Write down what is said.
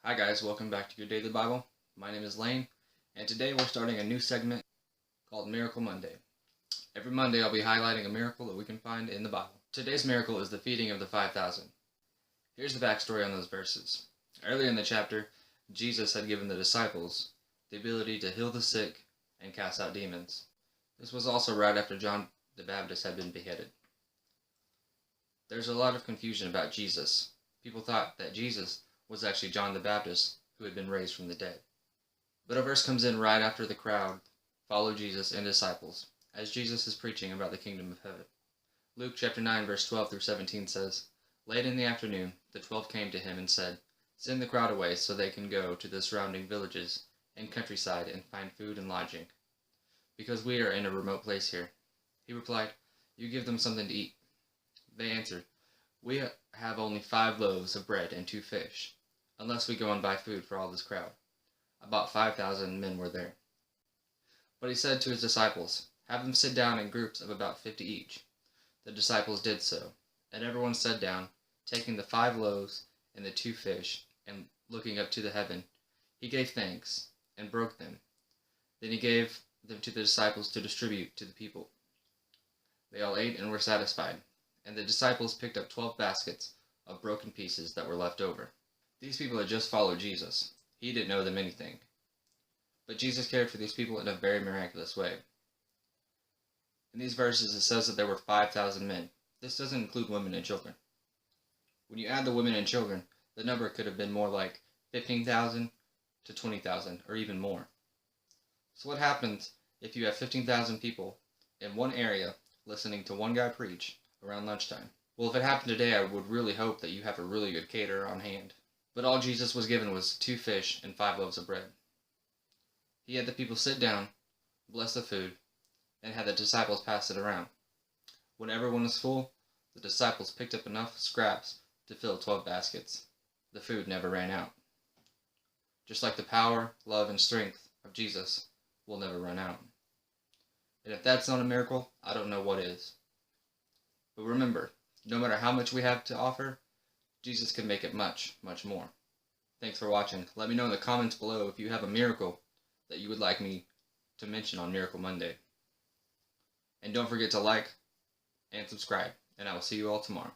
Hi guys, welcome back to Your Daily Bible. My name is Lane, and today we're starting a new segment called Miracle Monday. Every Monday I'll be highlighting a miracle that we can find in the Bible. Today's miracle is the feeding of the 5,000. Here's the backstory on those verses. Earlier in the chapter, Jesus had given the disciples the ability to heal the sick and cast out demons. This was also right after John the Baptist had been beheaded. There's a lot of confusion about Jesus. People thought that Jesus was actually John the Baptist who had been raised from the dead. But a verse comes in right after the crowd follow Jesus and disciples as Jesus is preaching about the kingdom of heaven. Luke chapter 9 verse 12 through 17 says, "Late in the afternoon, the 12 came to him and said, 'Send the crowd away so they can go to the surrounding villages and countryside and find food and lodging, because we are in a remote place here.' He replied, 'You give them something to eat.' They answered, 'We have only 5 loaves of bread and 2 fish. Unless we go and buy food for all this crowd.' About 5,000 men were there. But he said to his disciples, 'Have them sit down in groups of about 50 each.' The disciples did so, and everyone sat down, taking the 5 loaves and the 2 fish, and looking up to the heaven, he gave thanks, and broke them. Then he gave them to the disciples to distribute to the people. They all ate and were satisfied, and the disciples picked up 12 baskets of broken pieces that were left over." These people had just followed Jesus. He didn't know them anything. But Jesus cared for these people in a very miraculous way. In these verses it says that there were 5,000 men. This doesn't include women and children. When you add the women and children, the number could have been more like 15,000 to 20,000 or even more. So what happens if you have 15,000 people in one area listening to one guy preach around lunchtime? Well, if it happened today, I would really hope that you have a really good caterer on hand. But all Jesus was given was 2 fish and 5 loaves of bread. He had the people sit down, bless the food, and had the disciples pass it around. When everyone was full, the disciples picked up enough scraps to fill 12 baskets. The food never ran out. Just like the power, love, and strength of Jesus will never run out. And if that's not a miracle, I don't know what is. But remember, no matter how much we have to offer, Jesus can make it much, much more. Thanks for watching. Let me know in the comments below if you have a miracle that you would like me to mention on Miracle Monday. And don't forget to like and subscribe, and I will see you all tomorrow.